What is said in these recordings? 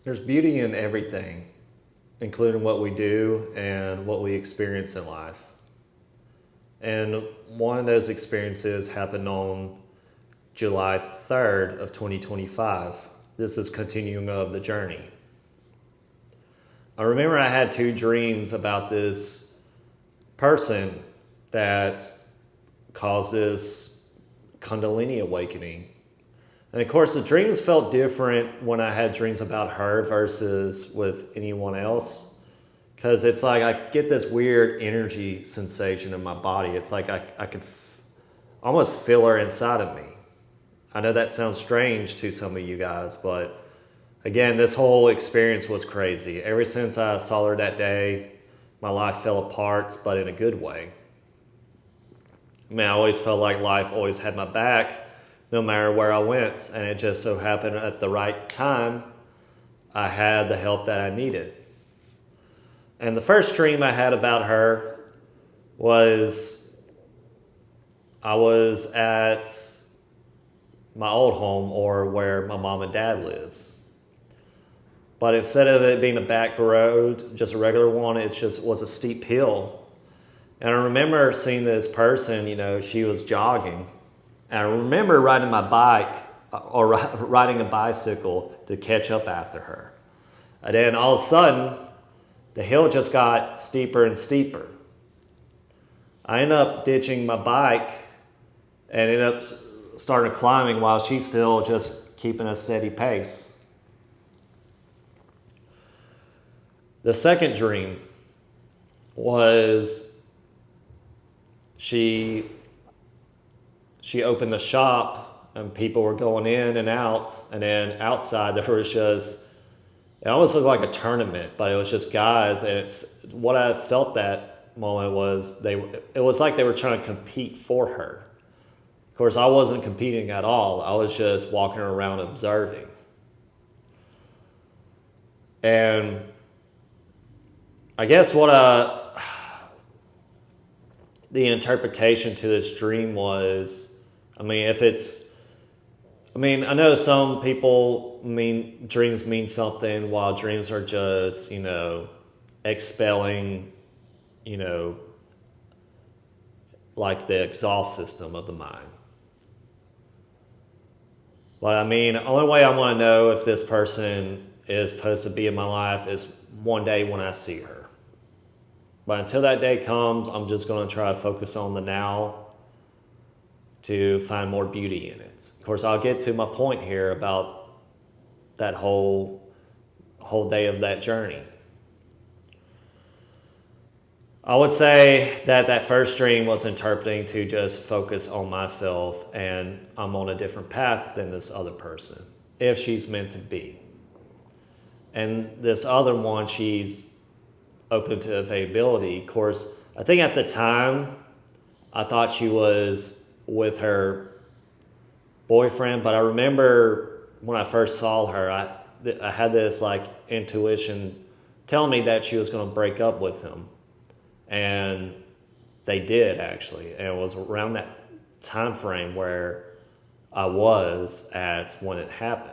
There's beauty in everything, including what we do and what we experience in life. And one of those experiences happened on July 3rd of 2025. This is continuing of the journey. I remember I had two dreams about this person that caused this Kundalini awakening. And of course, the dreams felt different when I had dreams about her versus with anyone else. Because it's like I get this weird energy sensation in my body. It's like I could almost feel her inside of me. I know that sounds strange to some of you guys, but again, this whole experience was crazy. Ever since I saw her that day, my life fell apart, but in a good way. I mean, I always felt like life always had my back, no matter where I went. And it just so happened at the right time, I had the help that I needed. And the first dream I had about her was I was at my old home, or where my mom and dad lives. But instead of it being a back road, just a regular one, it just was a steep hill. And I remember seeing this person, she was jogging. And I remember riding my bike or riding a bicycle to catch up after her. And then all of a sudden, the hill just got steeper and steeper. I ended up ditching my bike and ended up starting climbing while she's still just keeping a steady pace. The second dream was she opened the shop and people were going in and out, and then outside there was just, it almost looked like a tournament, but it was just guys. And it's what I felt that moment was it was like they were trying to compete for her. Of course, I wasn't competing at all. I was just walking around observing. And I guess the interpretation to this dream was, I know some people dreams mean something, while dreams are just, expelling, like the exhaust system of the mind. But the only way I want to know if this person is supposed to be in my life is one day when I see her. But until that day comes, I'm just going to try to focus on the now to find more beauty in it. Of course, I'll get to my point here about that whole day of that journey. I would say that first dream was interpreting to just focus on myself, and I'm on a different path than this other person, if she's meant to be. And this other one, she's open to availability. Of course, I think at the time, I thought she was with her boyfriend, but I remember when I first saw her, I had this intuition telling me that she was going to break up with him. And they did, actually. And it was around that time frame where I was at when it happened.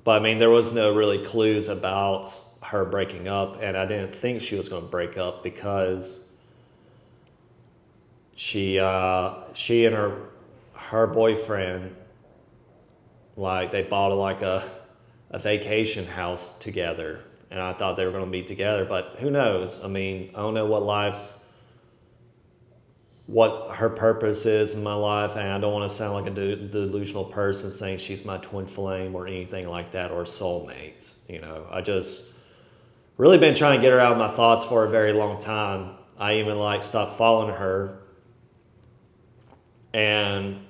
But there was no really clues about her breaking up, and I didn't think she was going to break up because she and her boyfriend, they bought a vacation house together, and I thought they were going to be together, but who knows? I don't know what her purpose is in my life, and I don't want to sound like a delusional person saying she's my twin flame or anything like that, or soulmate. I just really been trying to get her out of my thoughts for a very long time. I even stopped following her, and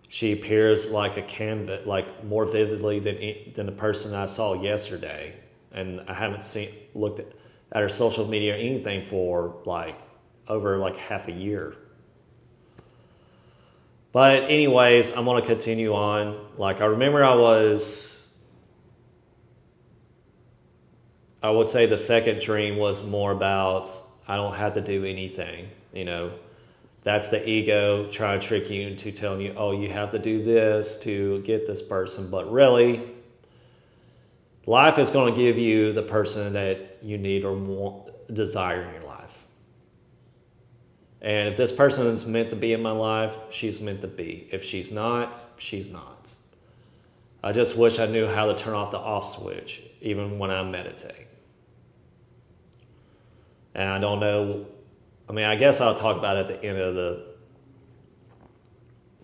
she appears like a canvas, more vividly than the person I saw yesterday. And I haven't looked at her social media or anything for over half a year. But anyways, I'm going to continue on. I remember I would say the second dream was more about I don't have to do anything, That's the ego trying to trick you into telling you, oh, you have to do this to get this person. But really, life is going to give you the person that you need or want, desire in your life. And if this person is meant to be in my life, she's meant to be. If she's not, she's not. I just wish I knew how to turn off the off switch, even when I meditate. And I don't know, I guess I'll talk about it at the end of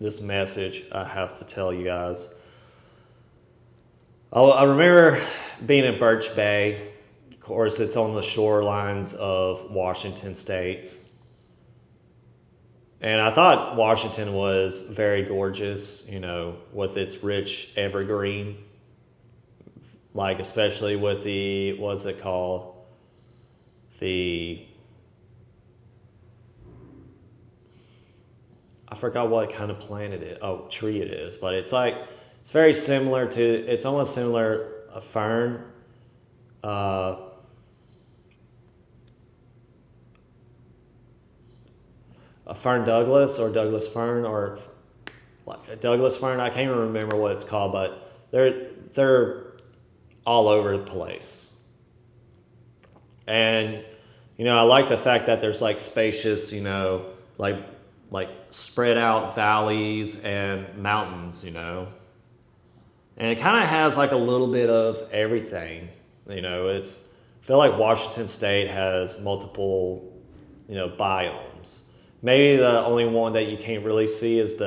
this message I have to tell you guys. I remember being in Birch Bay. Of course, it's on the shorelines of Washington State. And I thought Washington was very gorgeous, with its rich evergreen. Like, especially with what's it called? I forgot what kind of plant it is. Oh, tree it is. But it's very similar to, it's almost similar, a fern. A fern Douglas or Douglas fern or like a Douglas fern. I can't even remember what it's called, but they're all over the place. And I like the fact that there's like spacious, like spread out valleys and mountains, and it kind of has like a little bit of everything. I feel like Washington State has multiple, biomes. Maybe the only one that you can't really see is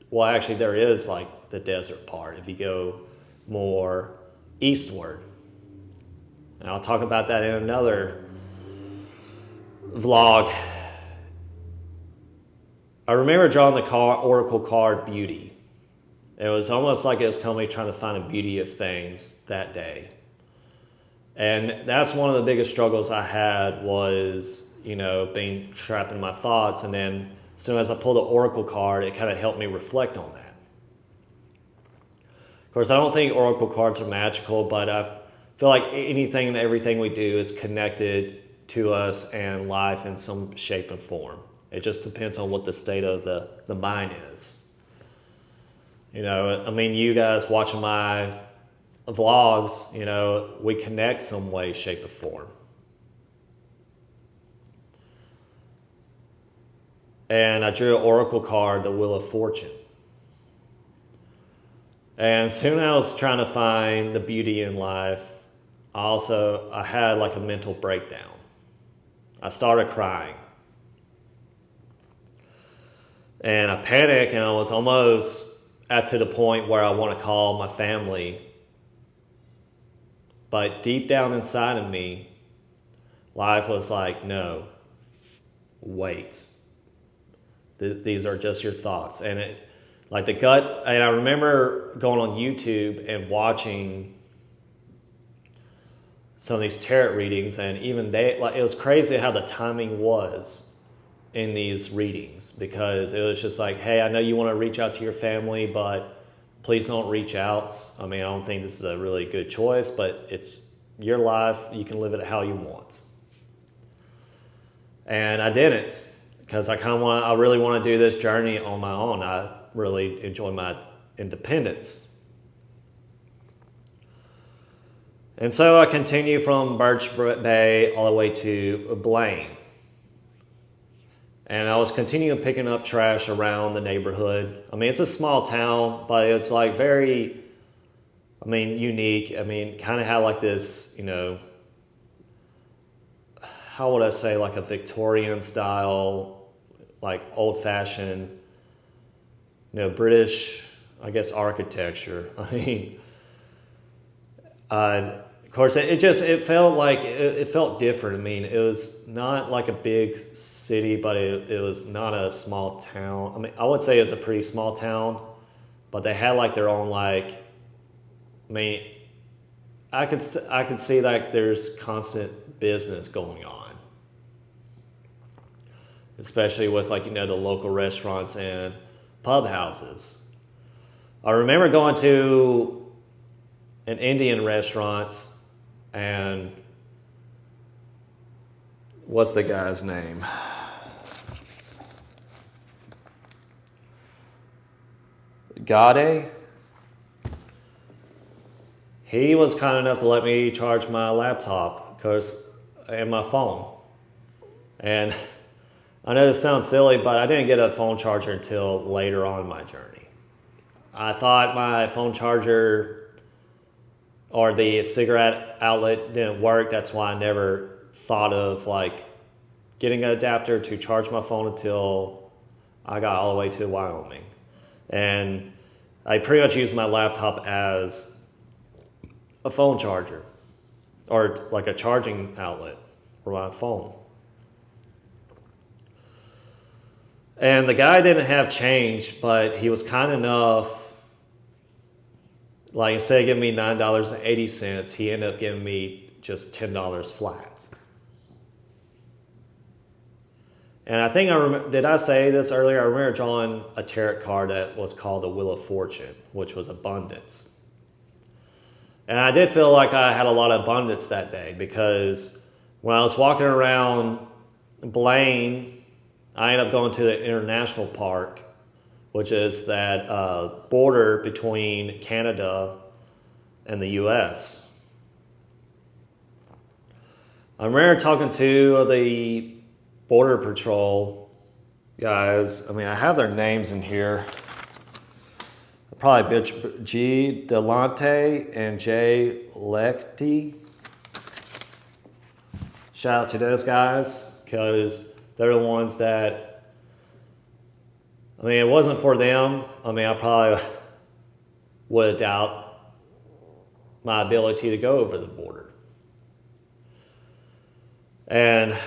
well, actually there is like the desert part if you go more eastward. And I'll talk about that in another vlog. I remember drawing the oracle card Beauty. It was almost like it was telling me trying to find the beauty of things that day. And that's one of the biggest struggles I had was, being trapped in my thoughts. And then as soon as I pulled the oracle card, it kind of helped me reflect on that. Of course, I don't think oracle cards are magical, but I feel like anything and everything we do is connected to us and life in some shape and form. It just depends on what the state of the mind is. You guys watching my vlogs, we connect some way, shape, or form. And I drew an oracle card, the Wheel of Fortune. And soon I was trying to find the beauty in life. I had like a mental breakdown. I started crying. And I panicked, and I was almost to the point where I want to call my family. But deep down inside of me, life was like, no, wait. These are just your thoughts. And and I remember going on YouTube and watching some of these tarot readings, and even it was crazy how the timing was in these readings, because it was just like, hey, I know you want to reach out to your family, but please don't reach out. I don't think this is a really good choice, but it's your life. You can live it how you want. And I didn't, because I really want to do this journey on my own. I really enjoy my independence. And so I continue from Birch Bay all the way to Blaine. And I was continuing picking up trash around the neighborhood. It's a small town, but it's like very, unique. Kind of had like this, how would I say, like a Victorian style, like old-fashioned, British, I guess, architecture. Of course, it felt different. It was not like a big city, but it was not a small town. I would say it's a pretty small town, but they had like their own I could see like there's constant business going on. Especially with the local restaurants and pub houses. I remember going to an Indian restaurant, and what's the guy's name? Jaey, he was kind enough to let me charge my laptop and my phone. And I know this sounds silly, but I didn't get a phone charger until later on in my journey. I thought my phone charger or the cigarette outlet didn't work. That's why I never thought of like getting an adapter to charge my phone until I got all the way to Wyoming. And I pretty much used my laptop as a phone charger or like a charging outlet for my phone. And the guy didn't have change, but he was kind enough, like instead of giving me $9.80, he ended up giving me just $10 flat. And I think did I say this earlier? I remember drawing a tarot card that was called the Wheel of Fortune, which was abundance. And I did feel like I had a lot of abundance that day because when I was walking around Blaine, I ended up going to the International Park, which is that border between Canada and the U.S. I remember talking to the Border Patrol guys. I mean, I have their names in here. Probably G. Delante and J. Lecty. Shout out to those guys because they're the ones that, I mean, it wasn't for them. I mean, I probably would doubt my ability to go over the border. And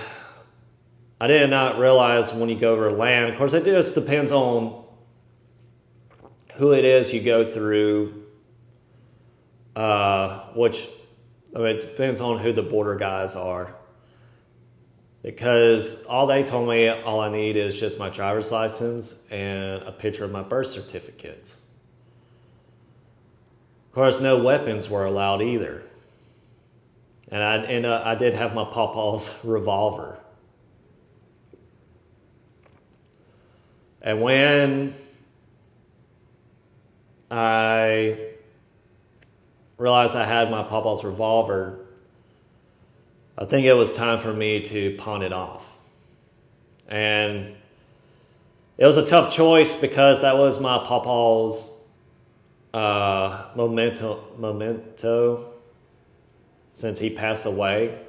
I did not realize when you go over land, of course, it just depends on who it is you go through, which, I mean, it depends on who the border guys are. Because all they told me, all I need is just my driver's license and a picture of my birth certificates. Of course, no weapons were allowed either. And I did have my pawpaw's revolver. And when I realized I had my pawpaw's revolver, I think it was time for me to pawn it off. And it was a tough choice because that was my pawpaw's memento since he passed away.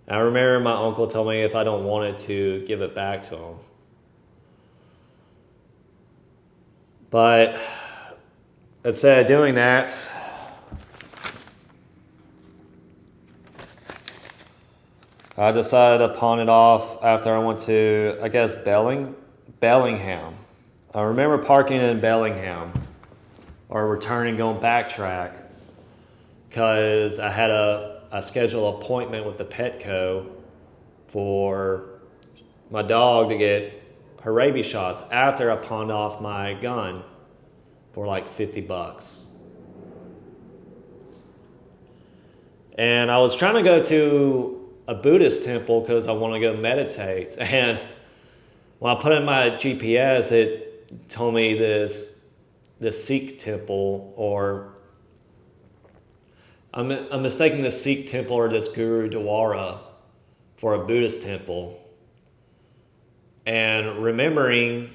And I remember my uncle told me if I don't want it to give it back to him. But instead of doing that, I decided to pawn it off after I went to, I guess, Bellingham. I remember parking in Bellingham or returning, going backtrack because I had a scheduled appointment with the Petco for my dog to get her rabies shots after I pawned off my gun for like $50. And I was trying to go to a Buddhist temple because I want to go meditate. And when I put in my GPS, it told me this Sikh temple, or I'm mistaking the Sikh temple or this Gurudwara for a Buddhist temple. And remembering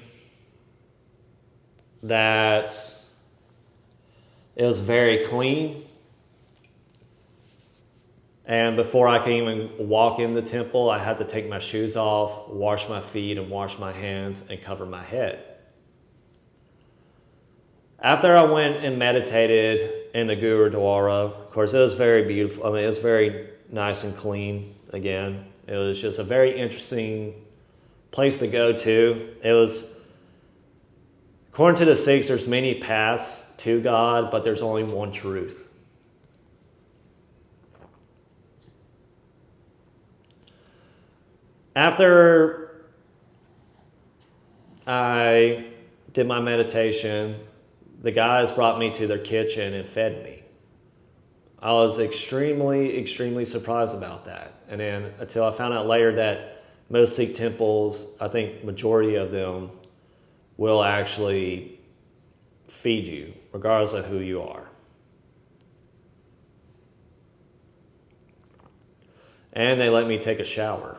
that it was very clean. And before I could even walk in the temple, I had to take my shoes off, wash my feet, and wash my hands, and cover my head. After I went and meditated in the Gurudwara, of course, it was very beautiful. I mean, it was very nice and clean again. It was just a very interesting place to go to. It was, according to the Sikhs, there's many paths to God, but there's only one truth. After I did my meditation, the guys brought me to their kitchen and fed me. I was extremely, extremely surprised about that. And then until I found out later that most Sikh temples, I think majority of them, will actually feed you, regardless of who you are. And they let me take a shower.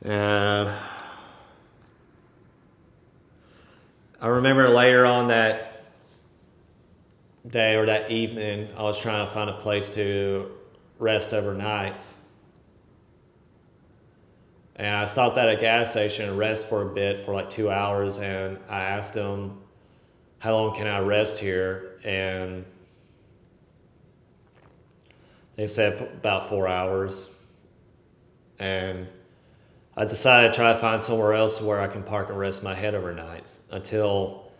And I remember later on that day or that evening, I was trying to find a place to rest overnight. And I stopped at a gas station and rest for a bit for like 2 hours. And I asked them, how long can I rest here? And they said about 4 hours. And I decided to try to find somewhere else where I can park and rest my head overnight, until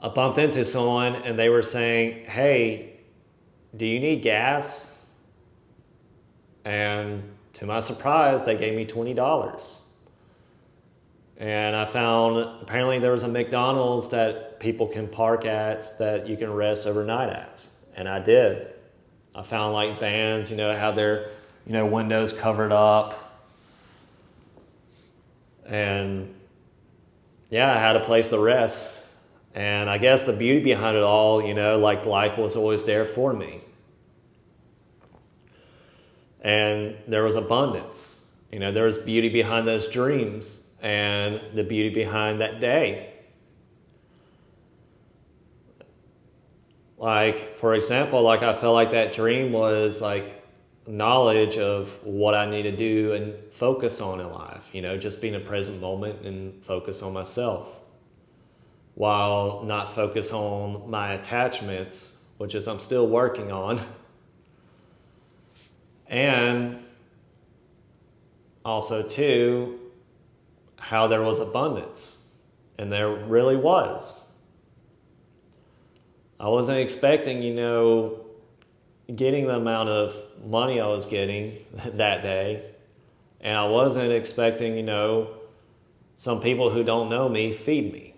I bumped into someone and they were saying, hey, do you need gas? And to my surprise, they gave me $20. And I found apparently there was a McDonald's that people can park at that you can rest overnight at. And I did. I found like vans, had their, windows covered up. And yeah, I had a place to rest. And I guess the beauty behind it all, like life was always there for me. And there was abundance. There was beauty behind those dreams and the beauty behind that day. Like, for example, I felt like that dream was like knowledge of what I need to do and focus on in life, just being a present moment and focus on myself, while not focus on my attachments, which is I'm still working on. And also too, how there was abundance, and there really was. I wasn't expecting, getting the amount of money I was getting that day. And I wasn't expecting, some people who don't know me feed me.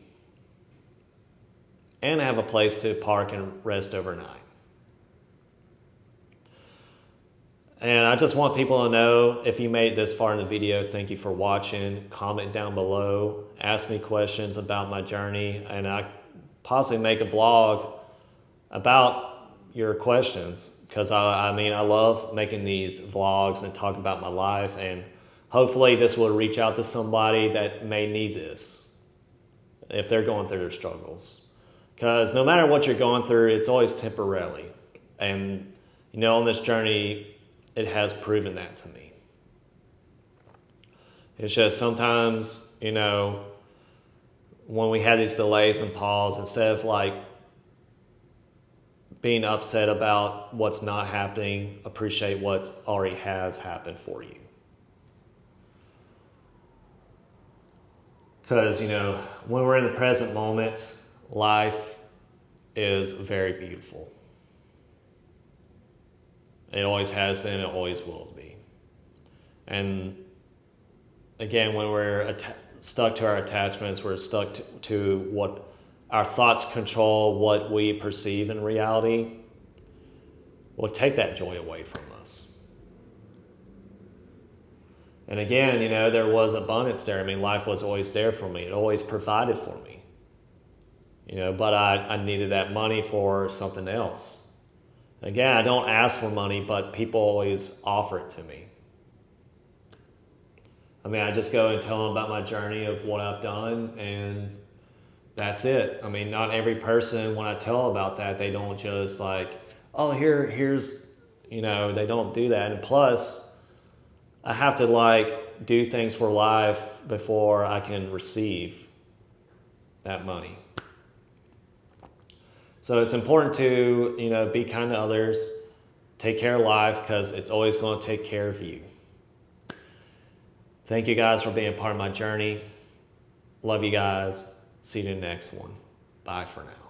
And have a place to park and rest overnight. And I just want people to know, if you made it this far in the video, thank you for watching. Comment down below. Ask me questions about my journey. And I possibly make a vlog about your questions, because I love making these vlogs and talk about my life, and hopefully this will reach out to somebody that may need this if they're going through their struggles. Because no matter what you're going through, it's always temporarily. And on this journey, it has proven that to me. It's just sometimes, when we have these delays and pause, instead of being upset about what's not happening, appreciate what's already has happened for you. Because, when we're in the present moment, life is very beautiful. It always has been, it always will be. And again, when we're stuck to our attachments, we're stuck to what our thoughts control what we perceive in reality, will take that joy away from us. And again, there was abundance there. Life was always there for me. It always provided for me. But I needed that money for something else. Again, I don't ask for money, but people always offer it to me. I just go and tell them about my journey of what I've done, and that's it. Not every person, when I tell about that, they don't just here's, they don't do that. And plus, I have to do things for life before I can receive that money. So it's important to, be kind to others, take care of life, because it's always going to take care of you. Thank you guys for being a part of my journey. Love you guys. See you in the next one. Bye for now.